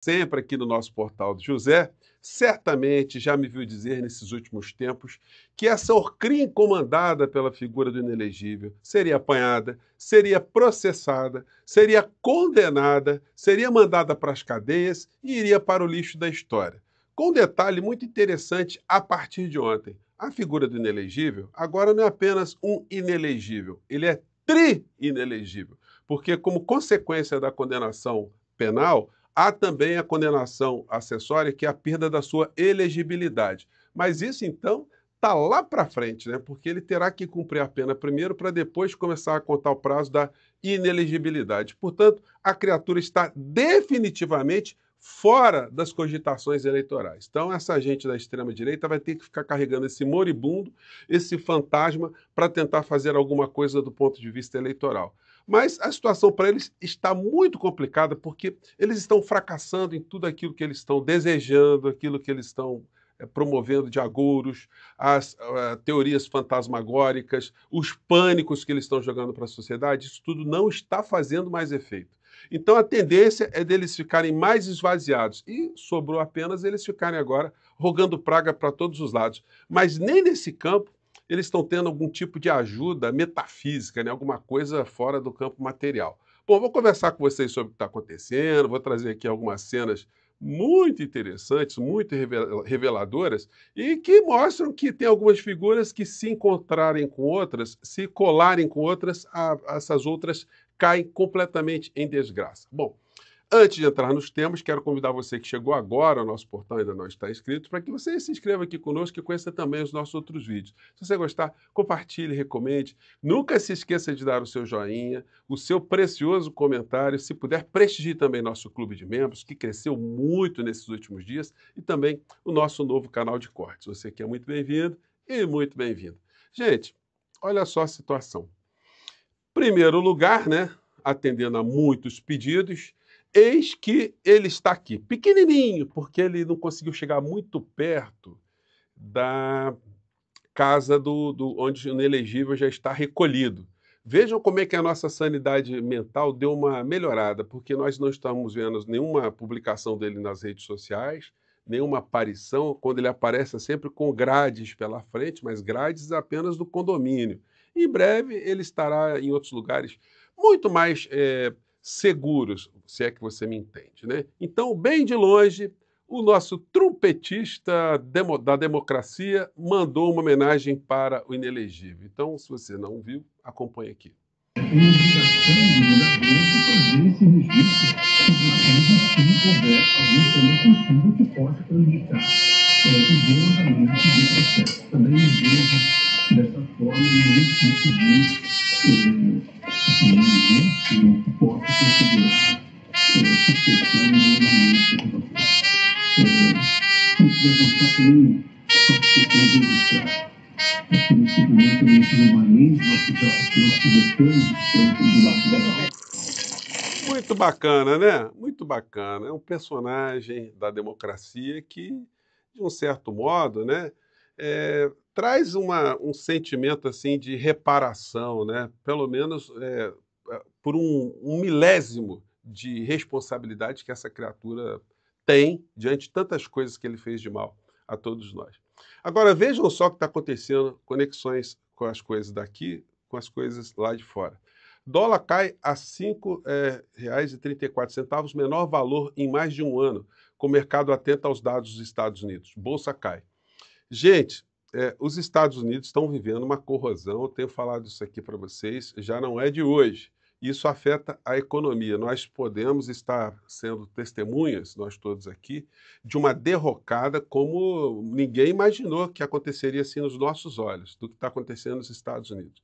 sempre aqui no nosso portal do José, certamente já me viu dizer nesses últimos tempos que essa orcria comandada pela figura do inelegível seria apanhada, seria processada, seria condenada, seria mandada para as cadeias e iria para o lixo da história. Com um detalhe muito interessante a partir de ontem. A figura do inelegível agora não é apenas um inelegível, ele é tri-inelegível, porque como consequência da condenação penal, há também a condenação acessória, que é a perda da sua elegibilidade. Mas isso, então, está lá para frente, né? Porque ele terá que cumprir a pena primeiro para depois começar a contar o prazo da inelegibilidade. Portanto, a criatura está definitivamente fora das cogitações eleitorais. Então, essa gente da extrema-direita vai ter que ficar carregando esse moribundo, esse fantasma, para tentar fazer alguma coisa do ponto de vista eleitoral. Mas a situação para eles está muito complicada, porque eles estão fracassando em tudo aquilo que eles estão desejando, aquilo que eles estão promovendo de agouros, as teorias fantasmagóricas, os pânicos que eles estão jogando para a sociedade, isso tudo não está fazendo mais efeito. Então a tendência é deles ficarem mais esvaziados e sobrou apenas eles ficarem agora rogando praga para todos os lados. Mas nem nesse campo eles estão tendo algum tipo de ajuda metafísica, né? Alguma coisa fora do campo material. Bom, vou conversar com vocês sobre o que está acontecendo, vou trazer aqui algumas cenas muito interessantes, muito reveladoras, e que mostram que tem algumas figuras que, se encontrarem com outras, se colarem com outras, essas outras caem completamente em desgraça. Bom, antes de entrar nos temas, quero convidar você que chegou agora ao nosso portal, ainda não está inscrito, para que você se inscreva aqui conosco e conheça também os nossos outros vídeos. Se você gostar, compartilhe, recomende. Nunca se esqueça de dar o seu joinha, o seu precioso comentário. Se puder, prestigie também nosso clube de membros, que cresceu muito nesses últimos dias, e também o nosso novo canal de cortes. Você que é muito bem-vindo e muito bem-vindo. Gente, olha só a situação. Primeiro lugar, né, atendendo a muitos pedidos, eis que ele está aqui, pequenininho, porque ele não conseguiu chegar muito perto da casa onde o inelegível já está recolhido. Vejam como é que a nossa sanidade mental deu uma melhorada, porque nós não estamos vendo nenhuma publicação dele nas redes sociais, nenhuma aparição. Quando ele aparece é sempre com grades pela frente, mas grades apenas do condomínio. Em breve ele estará em outros lugares muito mais seguros, se é que você me entende, né? Então, bem de longe, o nosso trompetista da democracia mandou uma homenagem para o inelegível. Então, se você não viu, acompanhe aqui. É uma obrigação do governador fazer esse registro, inclusive se houver algum tema sensível que possa prejudicar o bom andamento do processo. Também não vejo dessa forma nenhum tipo de elemento que possa considerar suspeição do andamento do processo. Antes de avançar também, só questões registrar. Simplesmente não tinha uma lei, nós publicamos do lado legal. Muito bacana, né? Muito bacana. É um personagem da democracia que, de um certo modo, né, traz um sentimento assim de reparação, né? Pelo menos por um milésimo de responsabilidade que essa criatura tem diante de tantas coisas que ele fez de mal a todos nós. Agora vejam só o que está acontecendo, conexões com as coisas daqui, com as coisas lá de fora. Dólar cai a R$ 5,34, menor valor em mais de um ano, com o mercado atento aos dados dos Estados Unidos. Bolsa cai. Gente, os Estados Unidos estão vivendo uma corrosão, eu tenho falado isso aqui para vocês, já não é de hoje. Isso afeta a economia. Nós podemos estar sendo testemunhas, nós todos aqui, de uma derrocada como ninguém imaginou que aconteceria assim nos nossos olhos, do que está acontecendo nos Estados Unidos.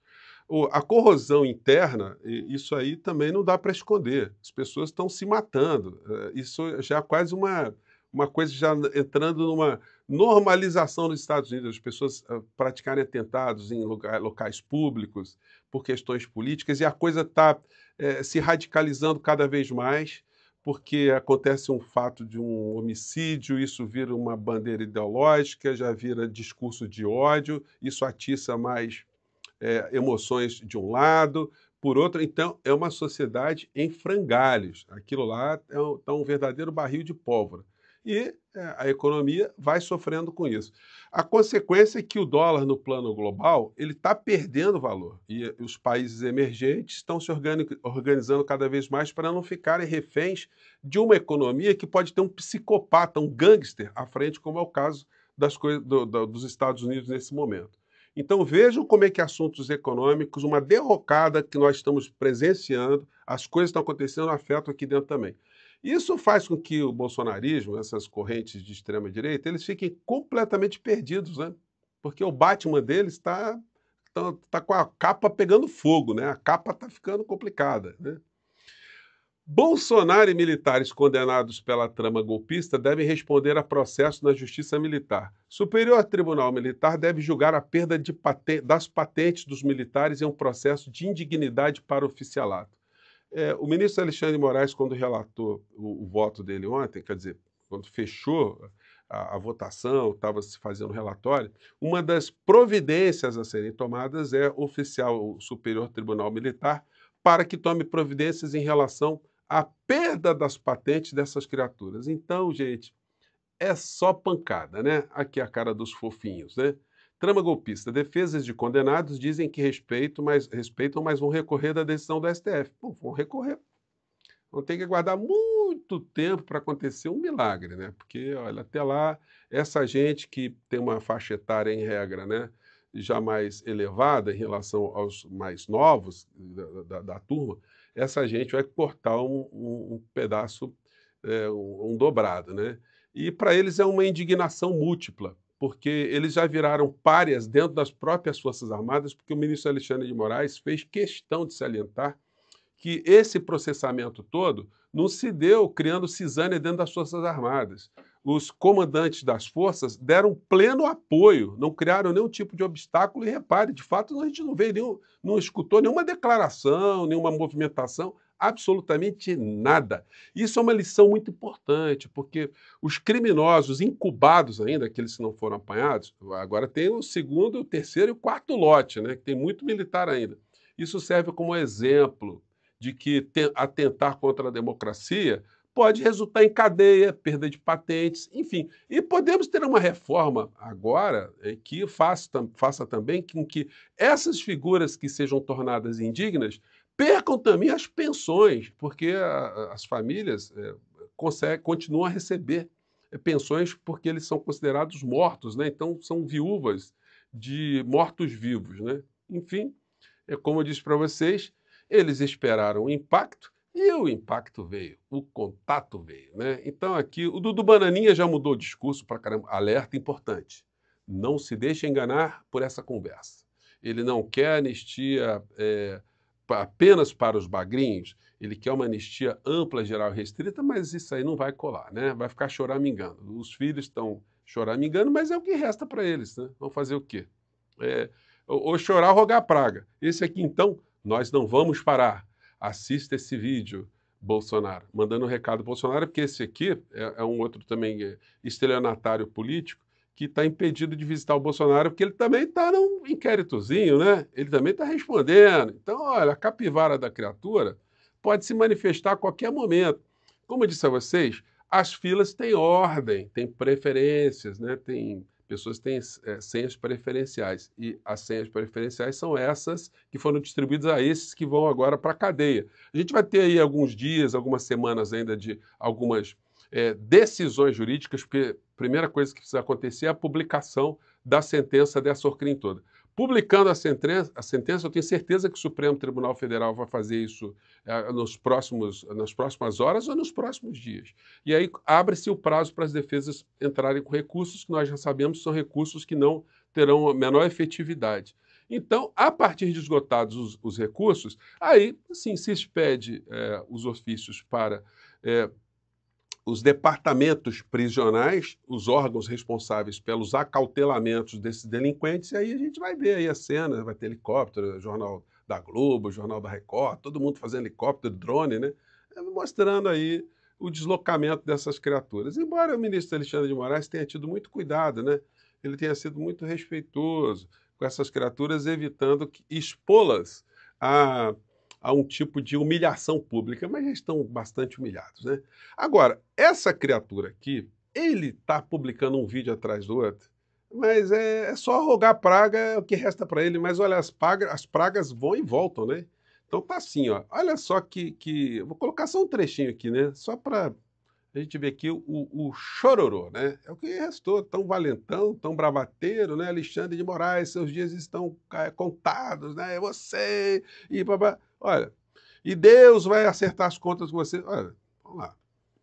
A corrosão interna, isso aí também não dá para esconder. As pessoas estão se matando. Isso já é quase uma coisa já entrando numa normalização nos Estados Unidos, as pessoas praticarem atentados em locais públicos por questões políticas, e a coisa está se radicalizando cada vez mais, porque acontece um fato de um homicídio, isso vira uma bandeira ideológica, já vira discurso de ódio, isso atiça mais emoções de um lado, por outra, então, é uma sociedade em frangalhos. Aquilo lá tá um verdadeiro barril de pólvora. E a economia vai sofrendo com isso. A consequência é que o dólar, no plano global, ele está perdendo valor. E os países emergentes estão se organizando cada vez mais para não ficarem reféns de uma economia que pode ter um psicopata, um gangster à frente, como é o caso dos Estados Unidos nesse momento. Então vejam como é que assuntos econômicos, uma derrocada que nós estamos presenciando, as coisas estão acontecendo, afetam aqui dentro também. Isso faz com que o bolsonarismo, essas correntes de extrema-direita, eles fiquem completamente perdidos, né? Porque o Batman deles tá com a capa pegando fogo, né? A capa está ficando complicada, né? Bolsonaro e militares condenados pela trama golpista devem responder a processo na Justiça Militar. Superior Tribunal Militar deve julgar a perda das patentes dos militares em um processo de indignidade para o oficialato. O ministro Alexandre de Moraes, quando relatou o voto dele ontem, quer dizer, quando fechou a votação, estava se fazendo o relatório, uma das providências a serem tomadas é oficiar o Superior Tribunal Militar para que tome providências em relação à perda das patentes dessas criaturas. Então, gente, é só pancada, né? Aqui é a cara dos fofinhos, né? Trama golpista. Defesas de condenados dizem que respeitam, mas vão recorrer da decisão do STF. Bom, vão recorrer. Vão ter que aguardar muito tempo para acontecer um milagre, né? Porque, olha, até lá, essa gente que tem uma faixa etária, em regra, né, já mais elevada em relação aos mais novos da turma, essa gente vai cortar um pedaço, um dobrado, né? E para eles é uma indignação múltipla, porque eles já viraram párias dentro das próprias Forças Armadas, porque o ministro Alexandre de Moraes fez questão de salientar que esse processamento todo não se deu criando cisânia dentro das Forças Armadas. Os comandantes das forças deram pleno apoio, não criaram nenhum tipo de obstáculo, e repare, de fato, a gente não escutou nenhuma declaração, nenhuma movimentação, absolutamente nada. Isso é uma lição muito importante, porque os criminosos incubados ainda, aqueles que não foram apanhados, agora tem o segundo, o terceiro e o quarto lote, né, que tem muito militar ainda. Isso serve como exemplo de que atentar contra a democracia pode resultar em cadeia, perda de patentes, enfim. E podemos ter uma reforma agora que faça também com que essas figuras que sejam tornadas indignas percam também as pensões, porque as famílias continuam a receber pensões porque eles são considerados mortos, né? Então são viúvas de mortos-vivos, né? Enfim, como eu disse para vocês, eles esperaram o impacto e o impacto veio, o contato veio, né? Então aqui, o Dudu Bananinha já mudou o discurso para caramba. Alerta importante, não se deixe enganar por essa conversa. Ele não quer anistia apenas para os bagrinhos, ele quer uma anistia ampla, geral e restrita, mas isso aí não vai colar, né? Vai ficar choramingando. Os filhos estão choramingando, mas é o que resta para eles, né? Vão fazer o quê? Ou chorar ou rogar praga. Esse aqui, então, nós não vamos parar. Assista esse vídeo, Bolsonaro. Mandando um recado Bolsonaro, porque esse aqui é um outro também estelionatário político que está impedido de visitar o Bolsonaro, porque ele também está num inquéritozinho, né? Ele também está respondendo. Então, olha, a capivara da criatura pode se manifestar a qualquer momento. Como eu disse a vocês, as filas têm ordem, têm preferências, né? Pessoas têm senhas preferenciais, e as senhas preferenciais são essas que foram distribuídas a esses que vão agora para a cadeia. A gente vai ter aí alguns dias, algumas semanas ainda de algumas decisões jurídicas, porque a primeira coisa que precisa acontecer é a publicação da sentença dessa Orcrim toda. Publicando a sentença, eu tenho certeza que o Supremo Tribunal Federal vai fazer isso nas próximas horas ou nos próximos dias. E aí abre-se o prazo para as defesas entrarem com recursos, que nós já sabemos são recursos que não terão a menor efetividade. Então, a partir de esgotados os recursos, aí sim se expede os ofícios para os departamentos prisionais, os órgãos responsáveis pelos acautelamentos desses delinquentes, e aí a gente vai ver aí a cena, vai ter helicóptero, Jornal da Globo, Jornal da Record, todo mundo fazendo helicóptero, drone, né? Mostrando aí o deslocamento dessas criaturas. Embora o ministro Alexandre de Moraes tenha tido muito cuidado, né? Ele tenha sido muito respeitoso com essas criaturas, evitando expô-las a um tipo de humilhação pública, mas já estão bastante humilhados, né? Agora, essa criatura aqui, ele está publicando um vídeo atrás do outro, mas é só rogar praga, é o que resta para ele. Mas olha, as pragas vão e voltam, né? Então tá assim, ó. Olha só vou colocar só um trechinho aqui, né? Só para a gente ver aqui o chororô, né? É o que restou, tão valentão, tão bravateiro, né? Alexandre de Moraes, seus dias estão contados, né? Você e babá. Olha, e Deus vai acertar as contas com você. Olha, vamos lá.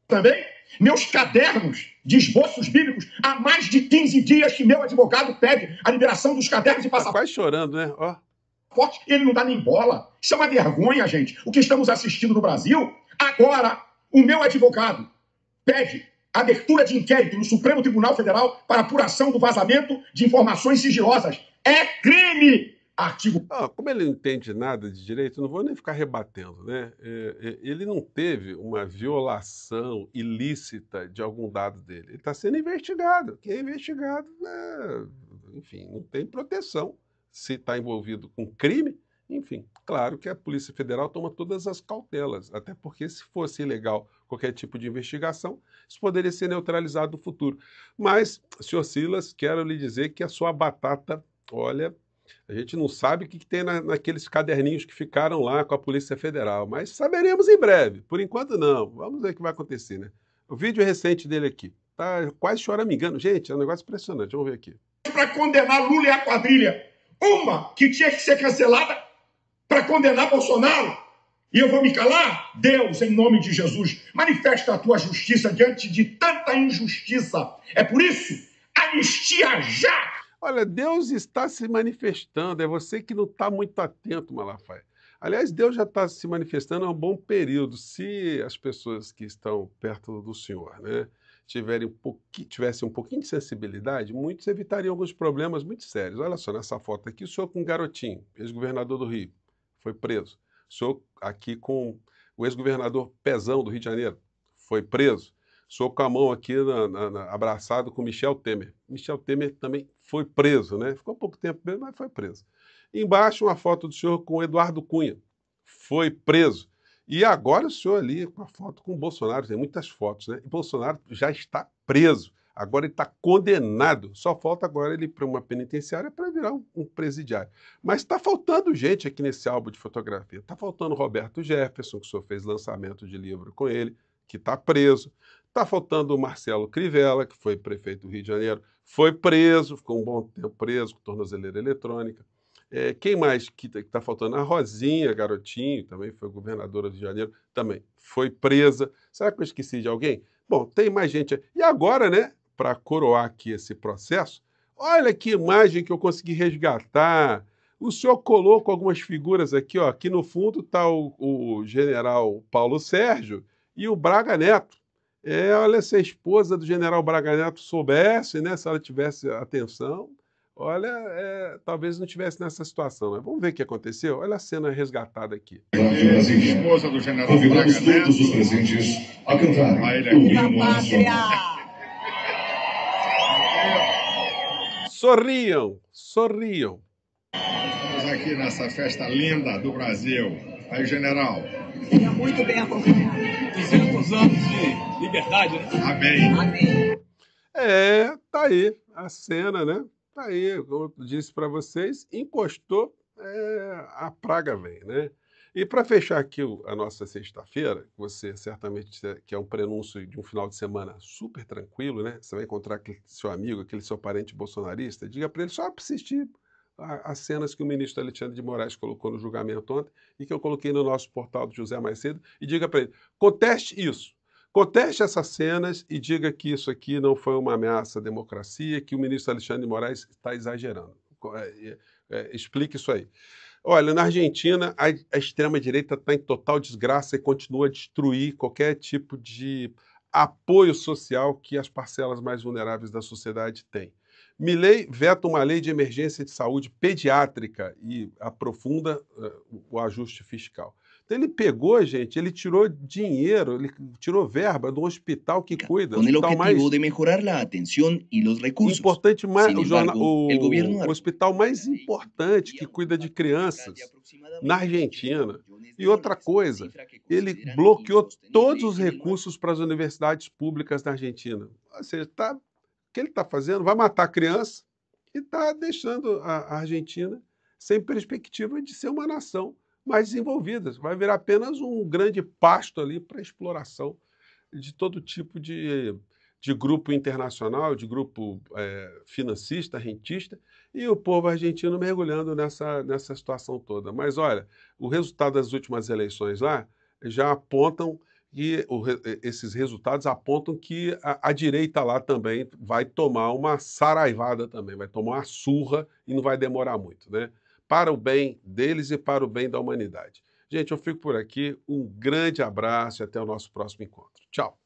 Também, meus cadernos de esboços bíblicos, há mais de 15 dias que meu advogado pede a liberação dos cadernos e Tá passaporte. quase chorando, né? Ó. Ele não dá nem bola. Isso é uma vergonha, gente. O que estamos assistindo no Brasil, agora, o meu advogado pede abertura de inquérito no Supremo Tribunal Federal para apuração do vazamento de informações sigilosas. É crime! Artigo... Como ele não entende nada de direito, eu não vou nem ficar rebatendo, né? Ele não teve uma violação ilícita de algum dado dele. Ele está sendo investigado. Quem é investigado, enfim, não tem proteção. Se está envolvido com crime, enfim, claro que a Polícia Federal toma todas as cautelas, até porque se fosse ilegal qualquer tipo de investigação, isso poderia ser neutralizado no futuro. Mas, senhor Silas, quero lhe dizer que a sua batata, olha, a gente não sabe o que tem naqueles caderninhos que ficaram lá com a Polícia Federal, mas saberemos em breve. Por enquanto, não. Vamos ver o que vai acontecer, né? O vídeo recente dele aqui, tá quase choramingando. Gente, é um negócio impressionante. Vamos ver aqui. Para condenar Lula e a quadrilha. Uma que tinha que ser cancelada para condenar Bolsonaro. E eu vou me calar? Deus, em nome de Jesus, manifesta a tua justiça diante de tanta injustiça. É por isso, anistia já! Olha, Deus está se manifestando, é você que não está muito atento, Malafaia. Aliás, Deus já está se manifestando há um bom período. Se as pessoas que estão perto do Senhor, né, tivessem um pouquinho de sensibilidade, muitos evitariam alguns problemas muito sérios. Olha só, nessa foto aqui, o senhor com um garotinho, ex-governador do Rio, foi preso. O senhor aqui com o ex-governador Pezão do Rio de Janeiro, foi preso. O senhor com a mão aqui abraçado com Michel Temer. Michel Temer também foi preso, né? Ficou pouco tempo preso, mas foi preso. Embaixo, uma foto do senhor com Eduardo Cunha, foi preso. E agora o senhor ali com a foto com o Bolsonaro, tem muitas fotos, né? E Bolsonaro já está preso, agora ele está condenado. Só falta agora ele ir para uma penitenciária para virar um presidiário. Mas está faltando gente aqui nesse álbum de fotografia. Está faltando Roberto Jefferson, que o senhor fez lançamento de livro com ele, que está preso. Está faltando o Marcelo Crivella, que foi prefeito do Rio de Janeiro, foi preso, ficou um bom tempo preso, com tornozeleira eletrônica. Quem mais que está faltando? A Rosinha Garotinho, também foi governadora do Rio de Janeiro, também foi presa. Será que eu esqueci de alguém? Bom, tem mais gente. E agora, né, para coroar aqui esse processo, olha que imagem que eu consegui resgatar. O senhor colocou algumas figuras aqui, ó. Aqui no fundo está o general Paulo Sérgio e o Braga Neto. Olha, se a esposa do general Braga Neto soubesse, né, se ela tivesse atenção, olha, talvez não estivesse nessa situação. Mas vamos ver o que aconteceu? Olha a cena resgatada aqui. Esposa do general Convidamos Braga Neto. todos os presentes a cantar o hino nacional. Sorriam, sorriam. Estamos aqui nessa festa linda do Brasil. Aí, general. Seja muito bem acompanhado. 200 anos de liberdade, né? Amém. Amém. Tá aí a cena, né? Tá aí, como eu disse para vocês, encostou, a praga vem, né? E para fechar aqui a nossa sexta-feira, que você certamente que é um prenúncio de um final de semana super tranquilo, né? Você vai encontrar aquele seu amigo, aquele seu parente bolsonarista, diga para ele só para assistir as cenas que o ministro Alexandre de Moraes colocou no julgamento ontem e que eu coloquei no nosso portal do José mais cedo, e diga para ele, conteste isso. Conteste essas cenas e diga que isso aqui não foi uma ameaça à democracia, que o ministro Alexandre de Moraes está exagerando. Explique isso aí. Olha, na Argentina, a extrema-direita está em total desgraça e continua a destruir qualquer tipo de apoio social que as parcelas mais vulneráveis da sociedade têm. Milei veta uma lei de emergência de saúde pediátrica e aprofunda o ajuste fiscal. Então ele pegou, gente, ele tirou dinheiro, ele tirou verba do hospital que cuida. Con el Hospital mais objetivo de mejorar la atención y los recursos. importante, Sin embargo, el gobierno o hospital mais importante que cuida de crianças na Argentina E outra coisa, ele bloqueou todos os recursos para as universidades públicas da Argentina. Ou seja, o que ele está fazendo? Vai matar a criança e está deixando a Argentina sem perspectiva de ser uma nação mais desenvolvida. Vai virar apenas um grande pasto ali para exploração de todo tipo de grupo internacional, de grupo financista, rentista, e o povo argentino mergulhando nessa situação toda. Mas, olha, o resultado das últimas eleições lá já apontam que esses resultados apontam que a direita lá também vai tomar uma saraivada também, vai tomar uma surra e não vai demorar muito, né? Para o bem deles e para o bem da humanidade. Gente, eu fico por aqui. Um grande abraço e até o nosso próximo encontro. Tchau!